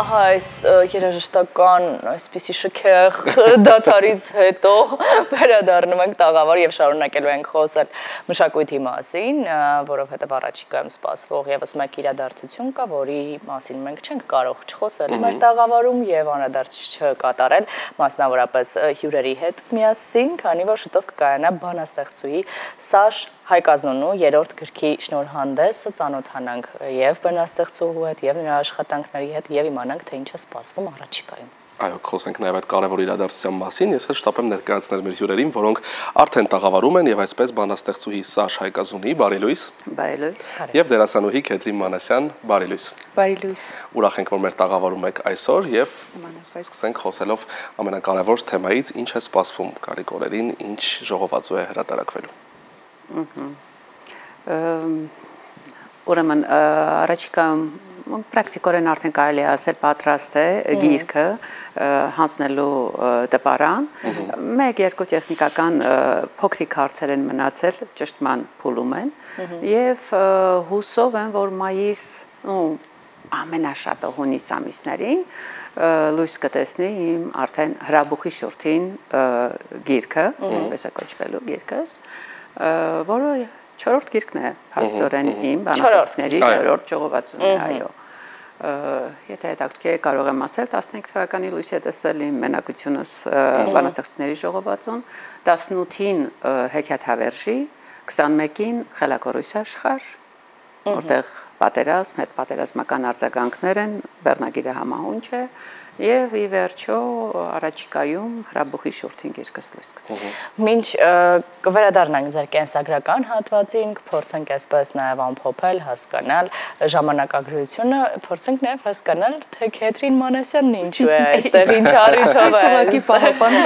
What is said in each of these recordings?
Այս երաժշտական այսպիսի շքեղ դադարից հետո վերադառնում ենք տաղավար եւ շարունակելու ենք խոսել մշակույթի մասին, որովհետեւ առաջիկայում սպասվող եւս մեկ իրադարձություն կա, որի մասին մենք չենք կարող չխոսել մեր տաղավարում եւ անդրադարձ չկատարել, մասնավորապես հյուրերի հետ միասին, քանի որ շուտով կկայանա բանաստեղծուհի Սաշ Հայկազնունու երրորդ գրքի շնորհանդեսը, ծանոթանանք եւ բանաստեղծուհու հետ եւ նրա աշխատանքների հետ եւ իմանանք թե ինչ է սպասվում առաջիկայում։ Այո, խոսենք նաև այդ կարևոր իրադարձության մասին, ես էլ շտապ եմ ներկայացնել մեր հյուրերին, որոնք արդեն տաղավարում են եւ այսպես բանաստեղծուհի Սաշ Հայկազնունի, բարի լույս։ Բարի լույս։ Եվ դերասանուհի Քեթրին Մանասյան, բարի լույս։ Բարի լույս։ Ուրախ ենք, որ մեր տաղավարում եք այսօր եւ սկսենք խոսելով ամենակարևոր թեմայից, ինչ է սպասվում Գարիկ օրերին, ինչ ժողովածու է հրատարակվելու։ Ուրեմն առաջիկայում պրակտիկորեն արդեն կարելի է ասել պատրաստ է գիրքը հանձնելու դպարան, մեկ-երկու տեխնիկական փոքրիկ հարցեր են մնացել, ճշտման փուլում են եւ հուսով եմ, որ մայիս ամենաշատը հունիս ամիսներին լույս կտեսնի իմ արդեն հրաբուխի շուրթին գիրքը, ինչպես է կոչվելու գիրքս, որը չորրորդ գիրքն է հաստորեն իմ բանաստեղծների չորրորդ ժողովածուն է, այո։ Եթե հետաքրքիր է կարող եմ ասել 15 թվականի լույս է տեսել իմ մենակությունս բանաստեղծների ժողովածուն, 18-ին հեքիաթավերժի, 21-ին խելագորույս աշխարհ, որտեղ պատերազմ, հետպատերազմական արձագանքներ են, բեռնագիրը համահունչ է եւ ի վերջո առաջիկայում հրաբուխի շուրթին գիրքս լույս կտեսնի։ Մինչ կվերադառնանք ձեր կենսագրական հատվածին, կփորձենք այսպես նաեւ ամփոփել, հասկանալ ժամանակագրությունը, փորձենք նաեւ հասկանալ թե Քեթրին Մանասյանն ինչու է այստեղ, ինչ առիթով է։ Ուղղակի պահապան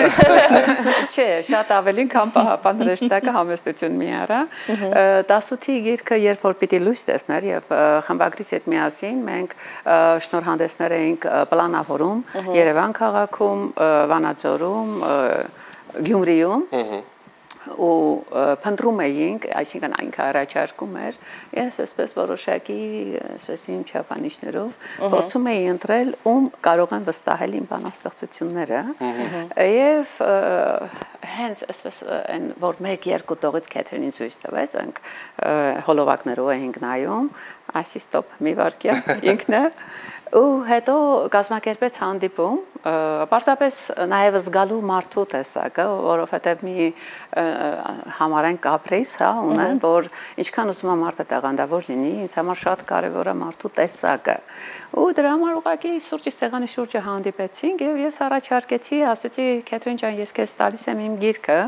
չէ, շատ ավելին քան պահապան հրեշտակը համեստություն մի արա։ 18-ի գիրքը երբ որ պիտի լույս տեսներ եւ խմբագրիս հետ միասին մենք շնորհանդեսներ էինք պլանավորում Երևան քաղաքում, Վանաձորում, Գյումրիում ու փնտրում էինք, այսինքն այնքան առաջարկում էր, ես այսպես որոշակի, այսպես իմ չափանիշներով փորձում էի ընտրել ում կարող եմ վստահել իմ բանաստեղծությունները եւ հենց այսպես այն որ 1-2 տողից Քեթրինին ցույց տվեց, ենք հոլովակներով էինք նայում, ասի ստոպ մի վարքյա ինքն է ու հետո կազմակերպեց հանդիպում, պարզապես նաև զգալու մարդու տեսակը, որովհետև մի համարեն կապրիս, ունեն, որ ինչքան ուզում է մարդը տաղանդավոր լինի, ինձ համար շատ կարևոր է մարդու տեսակը։ Ու դրա համար ուղղակի սուրճի սեղանի շուրջը հանդիպեցինք եւ ես առաջարկեցի, ասեցի Քեթրին ջան, ես քեզ տալիս եմ իմ գիրքը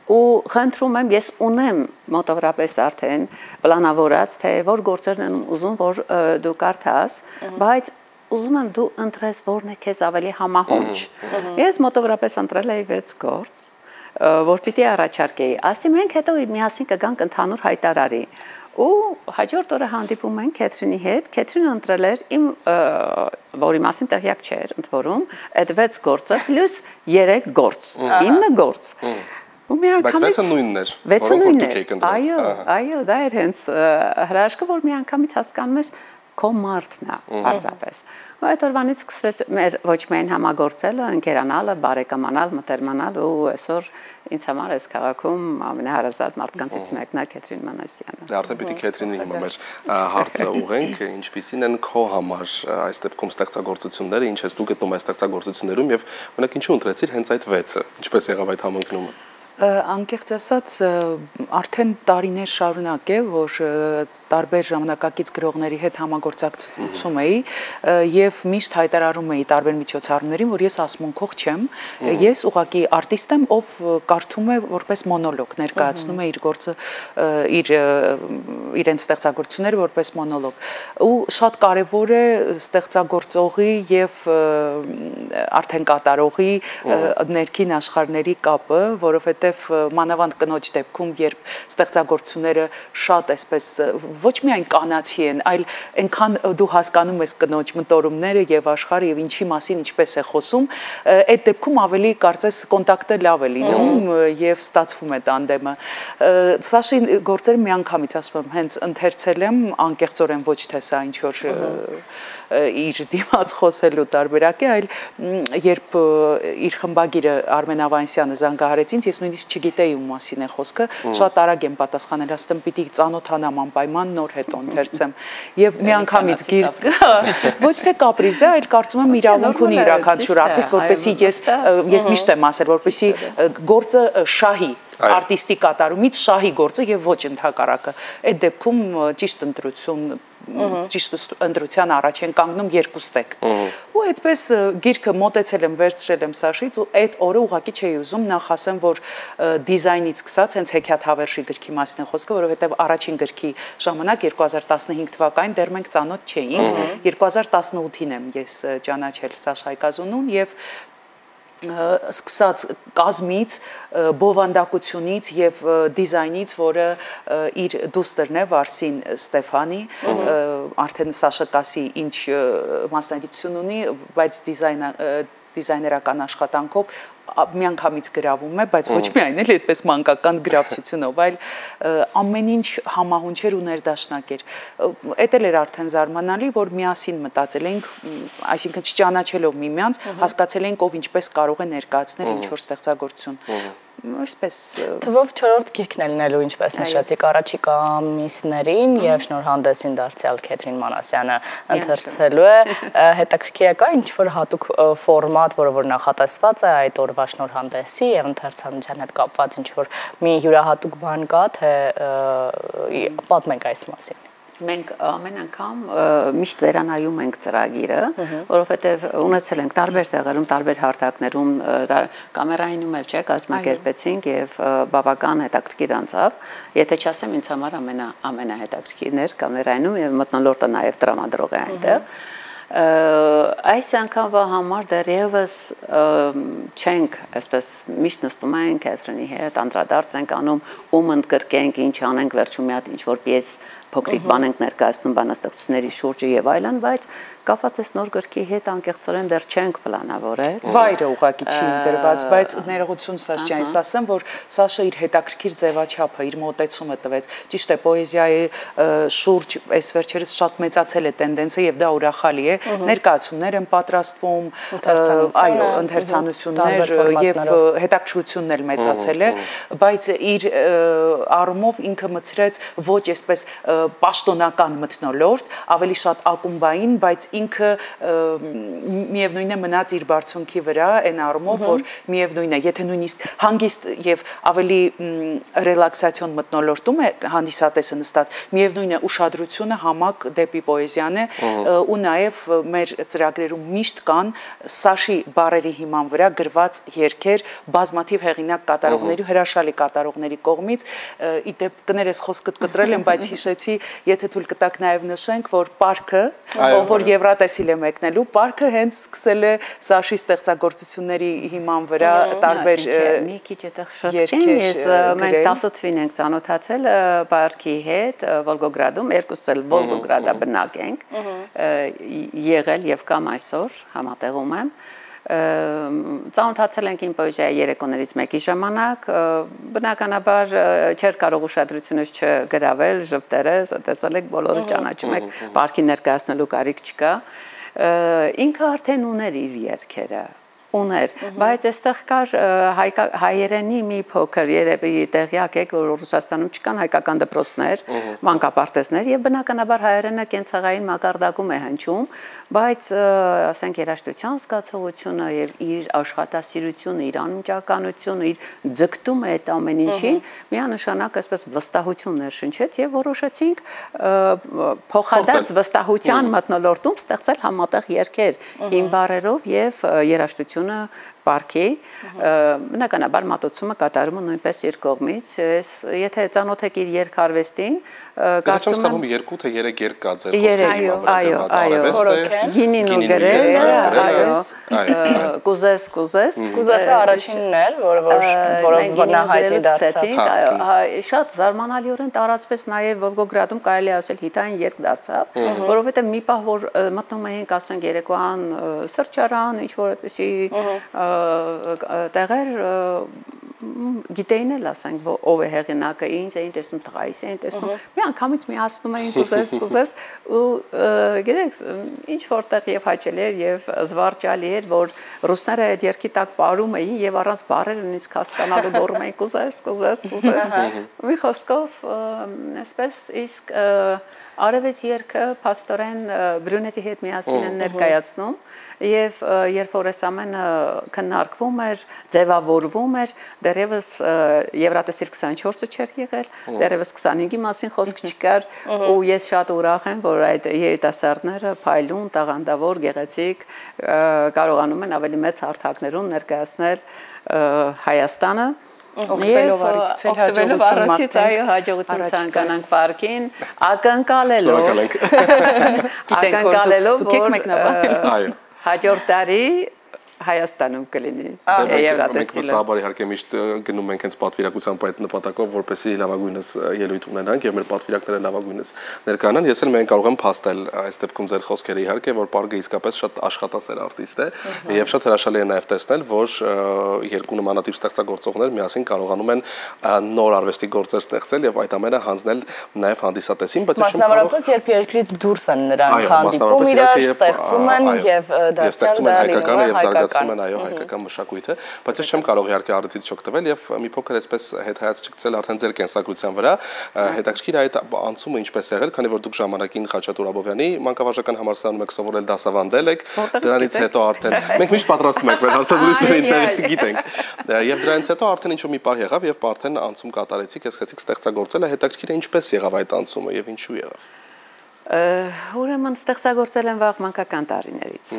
ու խնդրում եմ, ես ունեմ մոտավորապես արդեն պլանավորած, թե որ գործերն են ուզում, որ դու կարդաս, բայց ուզում եմ դու ընտրես որն է քեզ ավելի համահունչ։ Ես մոտավորապես ընտրել էի 6 գործ, որ պիտի առաջարկեի։ Ասի մենք հետո միասին կգանք ընդհանուր հայտարարի։ Ու հաջորդ օրը հանդիպում ենք Քեթրինի հետ, Քեթրինը ընտրել էր իմ որի մասին տեղյակ չէր ընդ որում, այդ 6 գործը պլյուս 3 գործ, 9 գործ։ Ու մի անգամից 6-ը նույնն էր, որոնք դուք եք ընտրել։ Այո, դա էր հենց հրաշքը, որ մի անգամից հասկանում ես քո մարդն է, պարզապես։ Ու այդ օրվանից սկսվեց մեր ոչ միայն համագործելը, ընկերանալը, բարեկամանալ, մտերմանալ ու այսօր ինձ համար այս քաղաքում ամենահարազատ մարդկանցից մեկն է Քեթրին Մանասյանը։ Դե արդեն պիտի Քեթրինի հիմա մեր հարցը ուղենք, ինչպիսին են քո համար այս դեպքում ստեղծագործությունները, ինչ ես դու գտնում այս ստեղծագործություններում եւ օրինակ ինչու ընտրեցիր հենց այդ 6-ը, ինչպես եղավ այդ համընկնումը։ Անկեղծ ասած արդեն տարիներ շարունակ է, որ տարբեր ժամանակակից գրողների հետ համագործակցում էի եւ միշտ հայտարարում էի տարբեր միջոցառումներին, որ ես ասմունքող չեմ, ես ուղղակի արտիստ եմ, ով կարդում է որպես մոնոլոգ, ներկայացնում է իր գործը, իրենց ստեղծագործությունները որպես մոնոլոգ։ Ու շատ կարեւոր է ստեղծագործողի եւ արդեն կատարողի ներքին աշխարհների կապը, որովհետեւ մանավանդ կնոջ դեպքում, երբ ստեղծագործությունները շատ այսպես ոչ միայն կանացի են, այլ այնքան դու հասկանում ես կնոջ մտորումները եւ աշխարհը եւ ինչի մասին ինչպես է խոսում, այդ դեպքում ավելի կարծես կոնտակտը լավ է լինում եւ ստացվում է տանդեմը։ Սաշի գործերը միանգամից ասում եմ, հենց ընթերցել եմ, անկեղծորեն ոչ թե սա ինչ որ իր դիմաց խոսելու տարբերակ է, այլ երբ իր խմբագիրը Արմեն Ավանեսյանը զանգահարեց ինձ, ես նույնիսկ չգիտեի ում մասին է խոսքը, շատ արագ եմ պատասխանել, ասում պիտի ծանոթանամ անպայման նոր հետո ընթերցեմ եւ միանգամից գիրք ոչ թե կապրիզ է, այլ կարծում եմ իրավունք ունի յուրաքանչյուր արտիստ, որպեսզի ես միշտ եմ ասել, որպեսզի գործը շահի արտիստի կատարումից շահի գործը եւ ոչ ընդհակառակը։ Այդ դեպքում ճիշտ ընտրություն ճիշտ ընտրության առաջ են կանգնում երկու ստեկ։ Ու այդպես գիրքը մոտեցել եմ, վերցրել եմ Սաշից ու այդ օրը ուղղակի չէի ուզում նախ ասեմ, որ դիզայնից սկսած հենց Հեքիաթ Հավերժի գրքի մասին է խոսքը, որովհետև առաջին գրքի ժամանակ 2015 թվականին դեռ մենք ծանոթ չէինք, 2018-ին եմ ես ճանաչել Սաշա Այգազունուն եւ սկսած կազմից, բովանդակությունից եւ դիզայնից, որը իր դուստերն է Վարսին Ստեփանի, արդեն Սաշակասի ինչ մասնագիտություն ունի, բայց դիզայներական աշխատանքով միանգամից գրավում է, բայց ոչ միայն էլ այդպես մանկական գրավչությունով, այլ ամեն ինչ համահունչ էր ու ներդաշնակ էր։ Էդ էլ էր արդեն զարմանալի, որ միասին մտածել էինք, այսինքն չճանաչելով միմյանց, հասկացել էինք ով ինչպես կարող է ներկայացնել ինչ որ ստեղծագործություն։ Այսպես թվով 4-րդ գիրքն է լինելու, ինչպես նշեցիք, առաջիկա ամիսներին եւ շնորհանդեսին դարձյալ Քեթրին Մանասյանը ընթերցելու է, հետաքրքիր է կա ինչ որ հատուկ ֆորմատ, որը որ նախատեսված է այդ օրվա շնորհանդեսի եւ ընթերցանության հետ կապված ինչ որ մի յուրահատուկ բան կա, թե պատմենք այս մասին։ Մենք ամեն անգամ միշտ վերանայում ենք ծրագիրը, որովհետև ունեցել ենք տարբեր տեղերում, տարբեր հարթակներում, կամերայինում էլ չէ, կազմակերպեցինք եւ բավական հետաքրքիր անցավ։ Եթե չասեմ, ինձ համար ամենահետաքրքիրն էր կամերայինում եւ մթնոլորտը նաեւ տրամադրող է այնտեղ։ Այս անգամվա համար դեռևս չենք, այսպես միշտ նստում ենք Քեթրինի հետ, անդրադարձ ենք անում, ում ընդգրկենք, ինչ անենք, վերջում մի հատ ինչ որ պիես փոքրիկ բան ենք ներկայացնում բանաստեղծությունների շուրջը եւ այլն, բայց կապված այս նոր գրքի հետ անկեղծորեն դեռ չենք պլանավորել։ Վայրը ուղղակի չի դրված, բայց ներողություն Սաշյանից ասեմ, որ Սաշը իր հետաքրքիր ձևաչափը, իր մոտեցումը տվեց։ Ճիշտ է, պոեզիայի շուրջ այս վերջերս շատ մեծացել է տենդենսը եւ դա ուրախալի է։ Ներկայացումներ են պատրաստվում, այո, ընթերցանություններ եւ հետաքրքրությունն էլ մեծացել է, բայց իր առումով ինքը մցրեց ոչ այսպես պաշտոնական մթնոլորտ, ավելի շատ ակումբային, բայց ինքը միևնույն է մնաց իր բարձունքի վրա այն առումով, որ միևնույն է, եթե նույնիսկ հանգիստ եւ ավելի ռելաքսացիոն մթնոլորտում է հանդիսատեսը նստած, միևնույն է ուշադրությունը համակ դեպի պոեզիան է ու նաեւ մեր ծրագրերում միշտ կան Սաշի բառերի հիման վրա գրված երգեր բազմաթիվ հեղինակ կատարողների, հրաշալի կատարողների կողմից, իդեպ կներես խոսքդ կտրել եմ, բայց հիշեցի, եթե թույլ կտաք նաև նշենք, որ պարկը, ով որ Եվրատեսիլ է մեկնելու, պարկը հենց սկսել է Սաշի ստեղծագործությունների հիման վրա տարբեր մի քիչ այդտեղ շտկեն, մենք 10 թվին ենք ծանոթացել պարկի հետ Վոլգոգրադում, երկուսս էլ Վոլգոգրադա բնակ ենք եղել եւ կամ այսօր համատեղում եմ ծանոթացել ենք իմ պոեզիայի երեկոներից մեկի ժամանակ, բնականաբար չէր կարող ուշադրությունս չգրավել, ժպտերես, տեսել եք բոլորը ճանաչում եք, պարկի ներկայացնելու կարիք չկա, ինքը արդեն ուներ իր երգերը, ուներ, բայց այստեղ կար հայերենի մի փոքր երևի տեղյակ եք, որ Ռուսաստանում չկան հայկական դպրոցներ, մանկապարտեզներ եւ բնականաբար հայերենը կենցաղային մակարդակում է հնչում, բայց ասենք երաժշտության զգացողությունը եւ իր աշխատասիրությունը, իր անմիջականությունը, իր ձգտումը այդ ամեն ինչին միանշանակ այսպես վստահություն ներշնչեց եւ որոշեցինք փոխադարձ վստահության մթնոլորտում ստեղծել համատեղ երգեր իմ բառերով եւ երաժշտություն Պարքի բնականաբար մատուցումը կատարումը նույնպես երկկողմից եթե ծանոթ եք իր երկարվեստին կարծում եմ 2 թե 3 երկ կա ձեր այո գինին ու գրել կուզես առաջինն էր որը հայտնի դարձավ շատ զարմանալիորեն տարածվեց նաև Վոլգոգրադում կարելի ասել հիթային երկ դարձավ որովհետև մի պահ որ մտնում էինք ասենք երեկոյան սրճարան ինչ որ այդպեսի տեղեր գիտեին էլ ասենք ով է հեղինակը ինձ էին տեսնում տղայիս էին տեսնում մի անգամից միացնում էին կուզես ու գիտեք ինչ որտեղ եւ հաճելի էր եւ զվարճալի էր որ ռուսները այդ երկի տակ ապարում էին եւ առանց բառեր նույնիսկ հասկանալու դորում էին կուզես մի խոսքով այսպես իսկ Արևես երկը փաստորեն Բրունետի հետ միասին են ներկայացնում եւ երբ որ այս ամենը քննարկվում էր, ձևավորվում էր, դեռևս Եվրատեսիլ 24-ը չէր եղել, դեռևս 25-ի մասին խոսք չկար ու ես շատ ուրախ եմ, որ այդ երիտասարդները փայլուն, տաղանդավոր, գեղեցիկ կարողանում են ավելի մեծ հարթակներում ներկայացնել Հայաստանը Օգտվելով առիթից այո հաջողություն ցանկանանք պարքին ակնկալելով որ հաջորդ տարի Հայաստանում կլինի Եվրատեսիլը։ Մենք վստահաբար իհարկե միշտ գնում ենք հենց պատվիրակությամբ այդ նպատակով, որպեսզի լավագույնս ելույթ ունենանք եւ մեր պատվիրակները լավագույնս ներկայանան։ Ես էլ մենք կարող եմ փաստել այս դեպքում ձեր խոսքերը իհարկե, որ Պարգը իսկապես շատ աշխատասեր արտիստ է եւ շատ հրաշալի է նաեւ տեսնել, որ երկու նմանատիպ ստեղծագործողներ միասին կարողանում են նոր արվեստի գործեր ստեղծել եւ այդ ամենը հանձնել նաեւ հանդիսատեսին, բայց մասնավորապես երբ երկրից դուրս են նրանք հանդիպում իրար, ստեղծում են եւ դարձյալ զարգացնում են այո հայկական մշակույթը, բայց ես չեմ կարող իհարկե առիթից չօգտվել եւ մի փոքր այսպես հետհայաց չգցել արդեն ձեր կենսագրության վրա, հետաքրքիր է այդ անցումը ինչպես եղել, քանի որ դուք ժամանակին Խաչատուր Աբովյանի մանկավարժական համալսարանում եք սովորել, դասավանդել եք, դրանից հետո արդեն մենք միշտ պատրաստում ենք մեր հարցազրույցներին գիտենք, եւ դրանից հետո արդեն ինչ-որ մի պահ եղավ եւ արդեն անցում կատարեցիք, սկսեցիք ստեղծագործել, հետաքրքիր է ինչպես եղավ այդ անցումը եւ ինչու եղավ։ Ուրեմն ստեղծագործել եմ վաղ մանկական տարիներից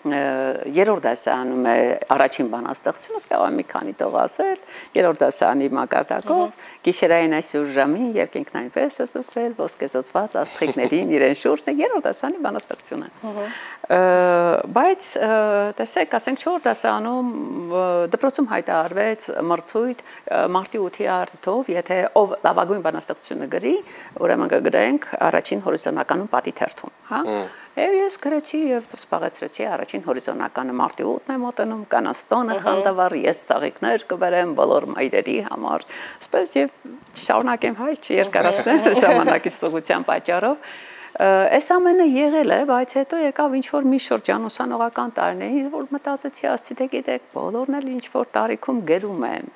երրորդ դասարանում է առաջին բանաստեղծությունս կարող եմ մի քանի տող ասել երրորդ դասարանի մակարդակով գիշերային այսօր ժամին երկինքն այնպես է զուգվել ոսկեզօծված աստղիկներին իրեն շուրջն երրորդ դասարանի բանաստեղծությունը բայց տեսեք ասենք չորրորդ դասարանում դպրոցում հայտարարվեց մրցույթ մարտի 8-ի արդյունքով եթե ով լավագույն բանաստեղծությունը գրի ուրեմն կգրենք առաջին հորիզոնականում պատի թերթում հա Եվ ես գրեցի եւ սպաղեցրեցի առաջին հորիզոնականը մարտի 8-ն է մոտենում կանաստոնը խանդավառ ես ծաղիկներ կբերեմ բոլոր մայրերի համար ասես եւ շարունակեմ հայ չերկարացնել ժամանակի սողության պատճառով Այս ամենը եղել է բայց հետո եկավ ինչ որ մի շրջան ուսանողական տարիներին որ մտածեցի ասի թե գիտեք բոլորն էլ ինչ որ տարիքում գրում են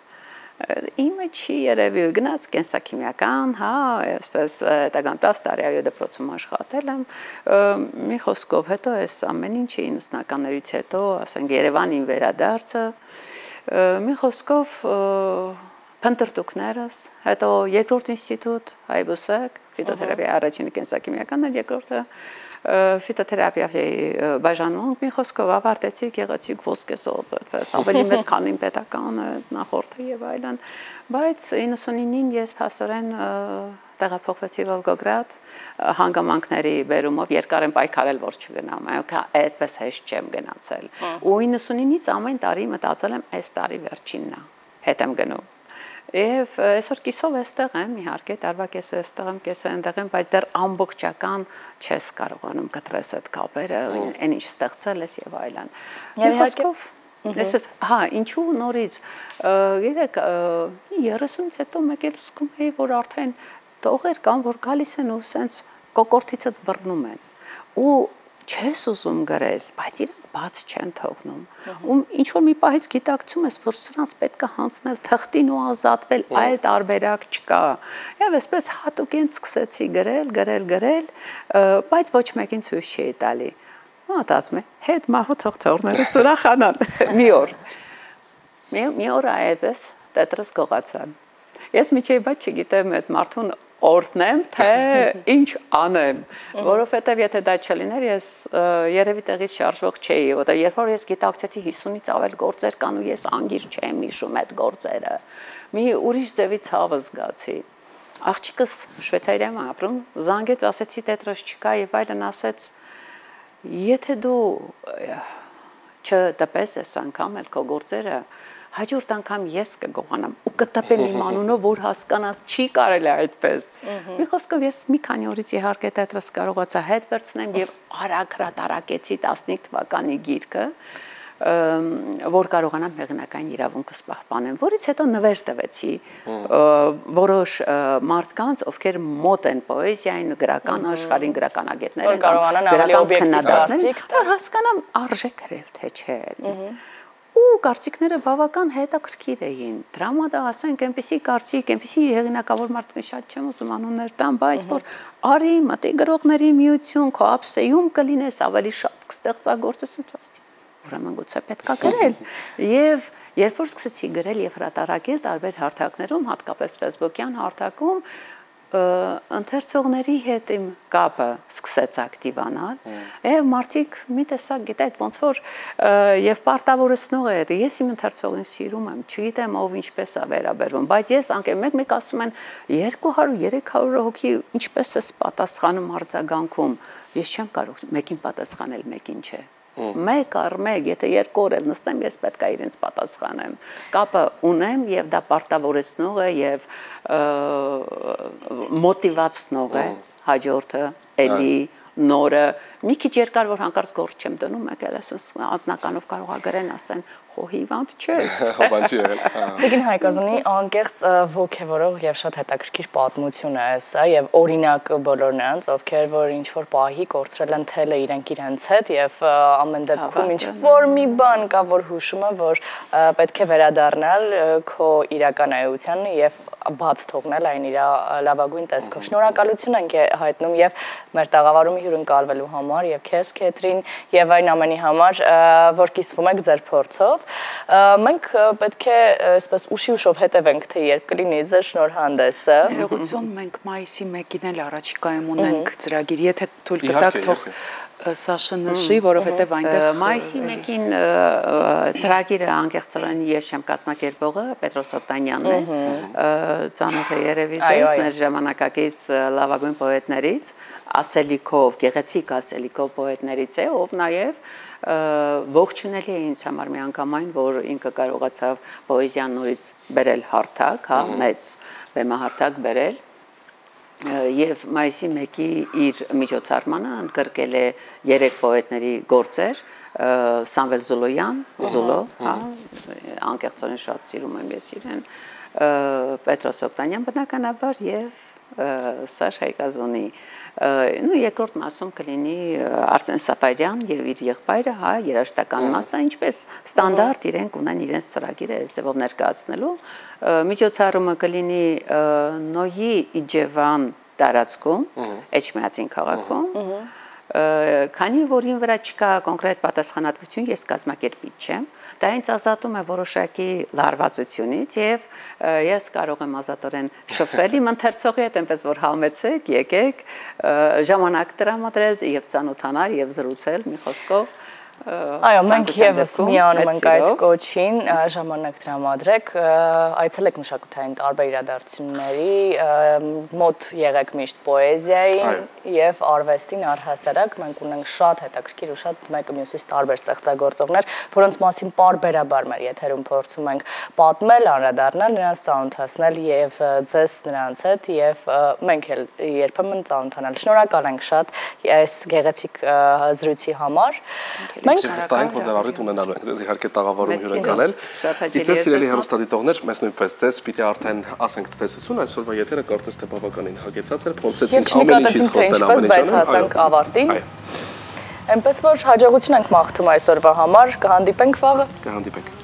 Իմը չի երևի գնաց կենսաքիմիական, հա, այսպես հետագան 10 տարի այո դպրոցում աշխատել եմ, մի խոսքով հետո այս ամեն ինչի 90-ականներից հետո, ասենք Երևանին վերադարձը, մի խոսքով փնտրտուքներս, հետո երկրորդ ինստիտուտ Հայբուսակ, ֆիտոթերապիա առաջինը կենսաքիմիականն էր, երկրորդը ֆիտոթերապիայի բաժանմունք մի խոսքով ավարտեցի գեղեցիկ ոսկեզօծ այդպես ավելի մեծ քան իմ պետական նախորդը եւ այլն բայց 99-ին ես փաստորեն տեղափոխվեցի Վոլգոգրադ հանգամանքների բերումով երկար եմ պայքարել որ չգնամ այդպես հեշտ չեմ գնացել ու 99-ից ամեն տարի մտածել եմ այս տարի վերջինն է հետ եմ գնում Եվ այսօր կիսով էստեղ եմ, իհարկե, տարվա կեսը էստեղ եմ, կեսը այնտեղ եմ, բայց դեռ ամբողջական չես կարողանում կտրես այդ կապերը, այն ինչ ստեղծել ես եւ այլն։ Եվ խոսքով, այսպես, հա, ինչու նորից, գիտեք, 30-ից հետո մեկ էլ զգում էի, որ արդեն տողեր կան, որ գալիս են ու սենց կոկորտիցդ բռնում են։ Ու չես ուզում գրես, բայց իրանք բաց չեն թողնում։ Ու ինչ որ մի պահից գիտակցում ես, որ սրանց պետք է հանձնել թղթին ու ազատվել, այլ տարբերակ չկա։ Եվ այսպես հատուկեն սկսեցի գրել, բայց ոչ մեկին ցույց չի տալի։ Մտածում եմ, հետ մահու թղթորները ուրախանան։ Մի օր այդպես տետրս գողացան։ Ես միջև բայց չգիտեմ այդ մարդուն օրտնեմ, թե ինչ անեմ, որովհետև եթե դա չլիներ, ես երևի տեղից շարժվող չէի, որտեղ երբ որ ես գիտակցեցի 50-ից ավել գործեր կան ու ես անգիր չեմ հիշում այդ գործերը, մի ուրիշ ձևի ցավը զգացի։ Աղջիկս Շվեյցարիայում ապրում, զանգեց, ասեցի տետրոս չկա եւ այլն, ասեց, եթե դու չտպես այս անգամ էլ քո գործերը, հաջորդ անգամ ես կգողանամ ու կտպեմ իմ անունով, որ հասկանաս չի կարելի այդպես։ Մի խոսքով ես մի քանի օրից իհարկե տետրս կարողացա հետ վերցնեմ եւ արագ հրատարակեցի 15 թվականի գիրքը, որ կարողանամ հեղինակային իրավունքս պահպանեմ, որից հետո նվեր տվեցի որոշ մարդկանց, ովքեր մոտ են պոեզիային, գրական աշխարհին, գրականագետներ, գրական քննադատներ, որ հասկանամ արժե գրել թե չէ։ Ու կարծիքները բավական հետաքրքիր էին։ Դրա մոտ ասենք այնպեսի կարծիք, այնպեսի հեղինակավոր մարդիկ շատ չեմ ուզում անուններ տամ, բայց որ արի մտի գրողների միություն, քո ափսեում կլինես, ավելի շատ կստեղծագործես, ասեցի, ուրեմն գուցե պետք է գրել։ Եվ երբ որ սկսեցի գրել եւ հրատարակել տարբեր հարթակներում, հատկապես Facebook-յան հարթակում, ընթերցողների հետ իմ կապը սկսեց ակտիվանալ, եւ մարդիկ մի տեսակ գիտեք ոնց որ եւ պարտավորեցնող է դա, ես իմ ընթերցողին սիրում եմ, չգիտեմ ով ինչպես է վերաբերվում, բայց ես անկե մեկ ասում են 200-300 հոգի ինչպես է պատասխանում արձագանքում, ես չեմ կարող մեկին պատասխանել, մեկին չէ։ Մեկ առ մեկ, եթե երկու օր էլ նստեմ, ես պետք է իրենց պատասխանեմ։ Կապը ունեմ եւ դա պարտավորեցնող է եւ մոտիվացնող է հաջորդը, էլի նորը, մի քիչ երկար որ հանկարծ գործ չեմ դնում, եկել ես անձնականով կարող է գրեն, ասեն, խո հիվանդ չես։ Հոբան չի եղել։ Տիկին Հայկազյանի անկեղծ ոգևորող եւ շատ հետաքրքիր պատմություն է սա եւ օրինակ բոլոր նրանց, ովքեր որ ինչ որ պահի կորցրել են թելը իրենք իրենց հետ եւ ամեն դեպքում ինչ որ մի բան կա, որ հուշում է, որ պետք է վերադառնալ քո իրականայությանը եւ բաց թողնել այն իր լավագույն տեսքով։ Շնորհակալություն ենք հայտնում եւ մեր տաղավարումը հյուրընկալվելու համար եւ քեզ Քեթրին եւ այն ամենի համար, որ կիսվում եք ձեր փորձով։ Մենք պետք է այսպես ուշի-ուշով հետևենք, թե երբ կլինի ձեր շնորհանդեսը։ Ներողություն, մենք մայիսի 1-ին էլ առաջիկայում ունենք ծրագիր, եթե թույլ կտաք թող Սաշը նշի, որովհետև այնտեղ մայիսի 1-ին ծրագիրը անկեղծորեն ես եմ կազմակերպողը Պետրոս Օգտանյանն է, ծանոթ է երևի ձեզ, մեր ժամանակակից լավագույն պոետներից, ասելիքով, գեղեցիկ ասելիքով պոետներից է, ով նաև ողջունելի է ինձ համար մի անգամայն, որ ինքը կարողացավ պոեզիան նորից բերել հարթակ, հա, մեծ բեմահարթակ բերել Եվ մայիսի 1-ի իր միջոցառմանը ընդգրկել է 3 պոետների գործեր, Սամվել Զոլոյան, Զոլո, անկեղծորեն շատ սիրում եմ ես իրեն, Պետրոս Օգտանյան բնականաբար եւ Սաշ Հայկազյանի, երկրորդ մասում կլինի Արսեն Սաֆարյան եւ իր եղբայրը, հա, երաժշտական մասը, ինչպես ստանդարտ իրենք ունեն իրենց ծրագիրը այս ձևով ներկայացնելու, միջոցառումը կլինի Նոյի Իջևան տարածքում, Էջմիածին քաղաքում, քանի որ ին վրա չկա կոնկրետ պատասխանատվություն, ես կազմակերպիչ չեմ, դա ինձ ազատում է որոշակի լարվածությունից եւ ես կարող եմ ազատորեն շփվել իմ ընթերցողի հետ, այնպես որ համեցեք, եկեք, ժամանակ տրամադրել եւ ծանոթանալ եւ զրուցել մի խոսքով Այո, մենք եւս միանում ենք այդ կոչին, ժամանակ տրամադրեք, այցելեք մշակութային տարբեր իրադարձությունների, մոտ եղեք միշտ պոեզիային եւ արվեստին առհասարակ, մենք ունենք շատ հետաքրքիր ու շատ մեկը մյուսից տարբեր ստեղծագործողներ, որոնց մասին պարբերաբար մեր եթերում փորձում ենք պատմել, անդրադառնալ, նրանց ծանոթացնել եւ ձեզ նրանց հետ եւ մենք էլ երբեմն ծանոթանալ։ Շնորհակալ ենք շատ այս գեղեցիկ զրույցի համար։ Մենք վստահ ենք, որ դեռ առիթ ունենալու ենք ձեզ իհարկե տաղավարում հյուրընկալել։ Իսկ սիրելի հեռուստադիտողներ, մեզ նույնպես ձեզ պիտի արդեն ասենք ցտեսություն, այսօրվա եթերը կարծես թե բավականին հագեցած էր, փորձեցինք ամեն ինչից խոսել ամեն ինչից, հասանք ավարտին։ Այնպես որ հաջողություն ենք մաղթում այսօրվա համար, կհանդիպենք վաղը։ Կհանդիպենք։